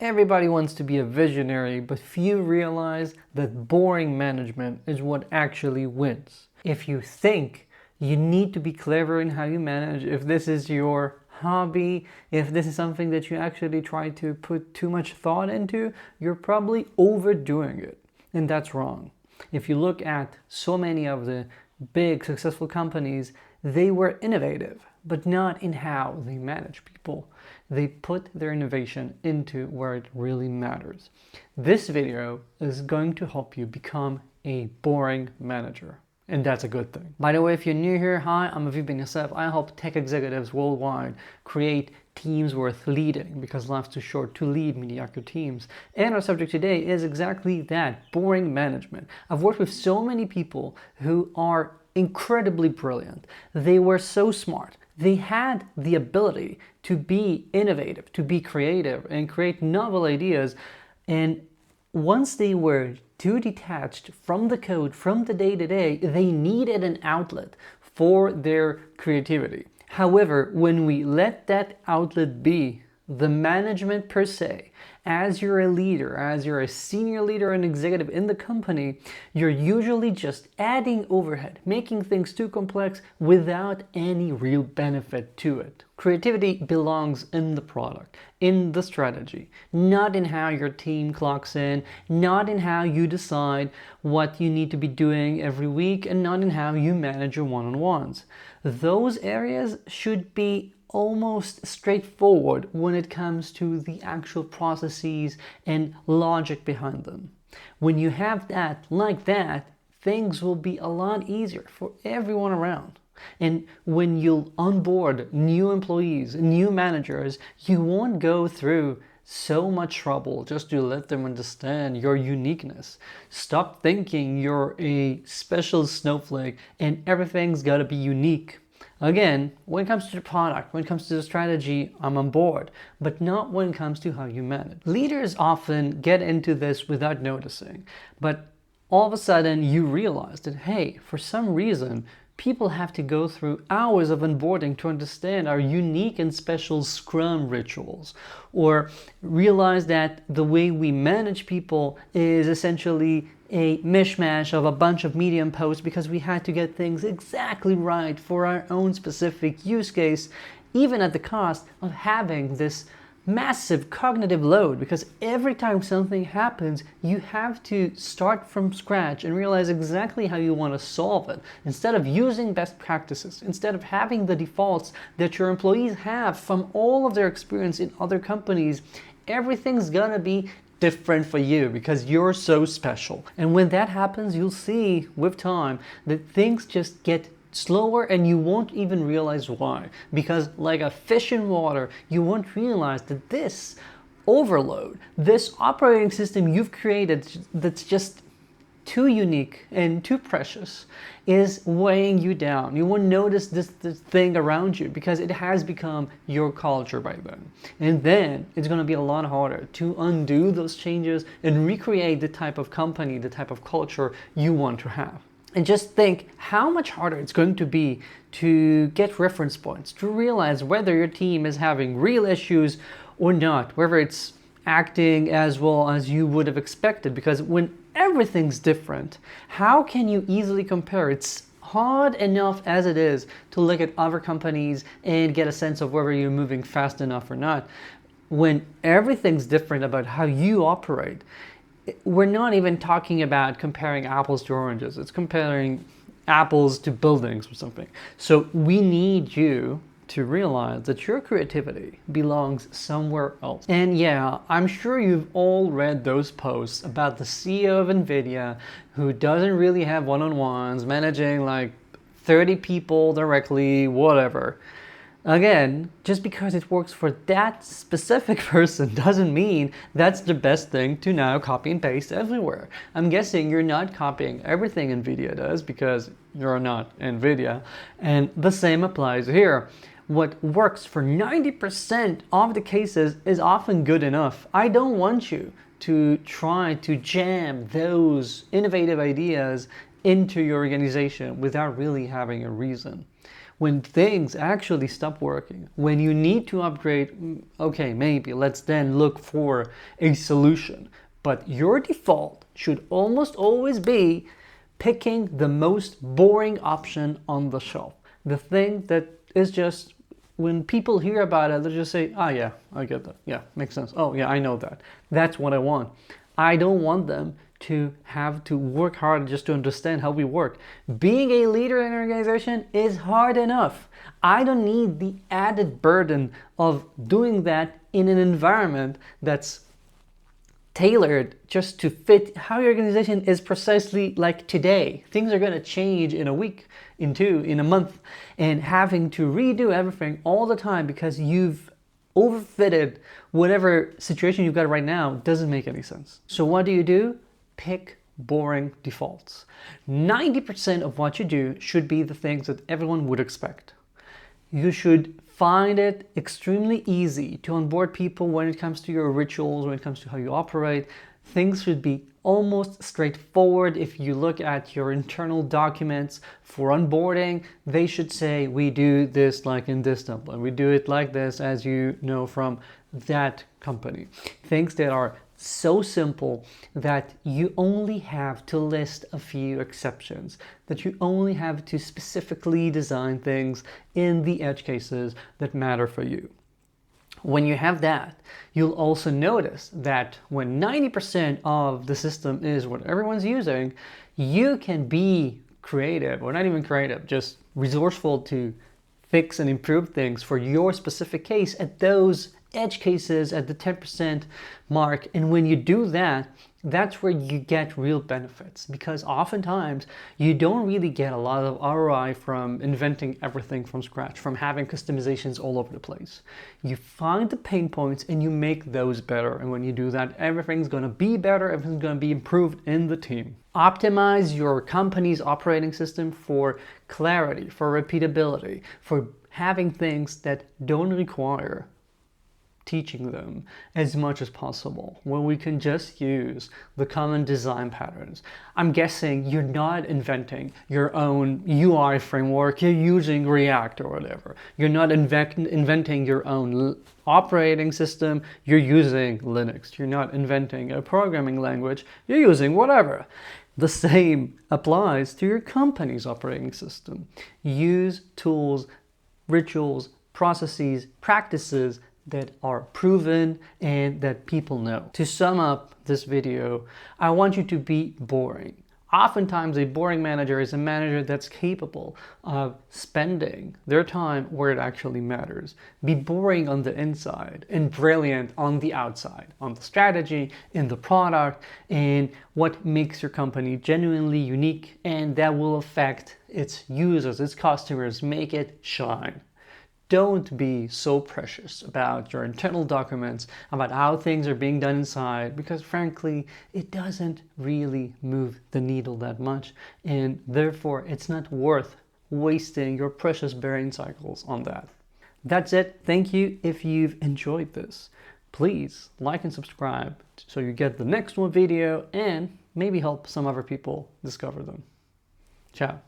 Everybody wants to be a visionary, but few realize that boring management is what actually wins. If you think you need to be clever in how you manage, if this is your hobby, if this is something that you actually try to put too much thought into, you're probably overdoing it. And that's wrong. If you look at so many of the big successful companies, they were innovative, but not in how they manage people. They put their innovation into where it really matters. This video is going to help you become a boring manager. And that's a good thing. By the way, if you're new here, hi, I'm Aviv Ben-Yosef. I help tech executives worldwide create teams worth leading, because life's too short to lead mediocre teams. And our subject today is exactly that, boring management. I've worked with so many people who are incredibly brilliant. They were so smart. They had the ability to be innovative, to be creative, and create novel ideas. And once they were too detached from the code, from the day-to-day, they needed an outlet for their creativity. However, when we let that outlet be the management per se, as you're a leader, as you're a senior leader and executive in the company, you're usually just adding overhead, making things too complex without any real benefit to it. Creativity belongs in the product, in the strategy, not in how your team clocks in, not in how you decide what you need to be doing every week, and not in how you manage your one-on-ones. Those areas should be almost straightforward when it comes to the actual processes and logic behind them. When you have that like that, things will be a lot easier for everyone around. And when you'll onboard new employees, new managers, you won't go through so much trouble just to let them understand your uniqueness. Stop thinking you're a special snowflake and everything's got to be unique. Again, when it comes to the product, when it comes to the strategy, I'm on board, but not when it comes to how you manage. Leaders often get into this without noticing, but all of a sudden you realize that, hey, for some reason, people have to go through hours of onboarding to understand our unique and special Scrum rituals, or realize that the way we manage people is essentially a mishmash of a bunch of Medium posts because we had to get things exactly right for our own specific use case, even at the cost of having this massive cognitive load, because every time something happens, you have to start from scratch and realize exactly how you want to solve it. Instead of using best practices, instead of having the defaults that your employees have from all of their experience in other companies, everything's gonna be different for you because you're so special. And when that happens, you'll see with time that things just get slower and you won't even realize why. Because like a fish in water, you won't realize that this overload, this operating system you've created that's just too unique and too precious is weighing you down. You won't notice this thing around you because it has become your culture by then. And then it's going to be a lot harder to undo those changes and recreate the type of company, the type of culture you want to have. And just think how much harder it's going to be to get reference points, to realize whether your team is having real issues or not, whether it's acting as well as you would have expected. Because when everything's different, how can you easily compare? It's hard enough as it is to look at other companies and get a sense of whether you're moving fast enough or not. When everything's different about how you operate, we're not even talking about comparing apples to oranges. It's comparing apples to buildings or something. So we need you to realize that your creativity belongs somewhere else. And yeah, I'm sure you've all read those posts about the CEO of NVIDIA who doesn't really have one-on-ones, managing like 30 people directly, whatever. Again, just because it works for that specific person doesn't mean that's the best thing to now copy and paste everywhere. I'm guessing you're not copying everything NVIDIA does because you're not NVIDIA, and the same applies here. What works for 90% of the cases is often good enough. I don't want you to try to jam those innovative ideas into your organization without really having a reason. when things actually stop working, when you need to upgrade, okay, maybe let's then look for a solution. But your default should almost always be picking the most boring option on the shelf. The thing that is just, when people hear about it, they just say, ah, yeah, I get that. Yeah, makes sense. Oh, yeah, I know that. That's what I want. I don't want them to have to work hard just to understand how we work. Being a leader in an organization is hard enough. I don't need the added burden of doing that in an environment that's tailored just to fit how your organization is precisely like today. Things are going to change in a week, in two, in a month, and having to redo everything all the time because you've overfitted whatever situation you've got right now doesn't make any sense. So what do? Pick boring defaults. 90% of what you do should be the things that everyone would expect. You should find it extremely easy to onboard people when it comes to your rituals, when it comes to how you operate. Things should be almost straightforward. If you look at your internal documents for onboarding, they should say, we do this like in this template. We do it like this, as you know from that company. Things that are so simple that you only have to list a few exceptions, that you only have to specifically design things in the edge cases that matter for you. When you have that, you'll also notice that when 90% of the system is what everyone's using, you can be creative, or not even creative, just resourceful to fix and improve things for your specific case at those edge cases at the 10% mark. And when you do that, that's where you get real benefits, because oftentimes you don't really get a lot of ROI from inventing everything from scratch, from having customizations all over the place. You find the pain points and you make those better. And when you do that, everything's going to be better, everything's going to be improved in the team. Optimize your company's operating system for clarity, for repeatability, for having things that don't require teaching them as much as possible, when we can just use the common design patterns. I'm guessing you're not inventing your own UI framework, you're using React or whatever. You're not inventing your own operating system, you're using Linux. You're not inventing a programming language, you're using whatever. The same applies to your company's operating system. Use tools, rituals, processes, practices that are proven and that people know. To sum up this video, I want you to be boring. Oftentimes, a boring manager is a manager that's capable of spending their time where it actually matters. Be boring on the inside and brilliant on the outside, on the strategy, in the product, and what makes your company genuinely unique, and that will affect its users, its customers, make it shine. Don't be so precious about your internal documents, about how things are being done inside, because frankly, it doesn't really move the needle that much, and therefore it's not worth wasting your precious brain cycles on that. That's it. Thank you if you've enjoyed this. Please like and subscribe so you get the next one video and maybe help some other people discover them. Ciao.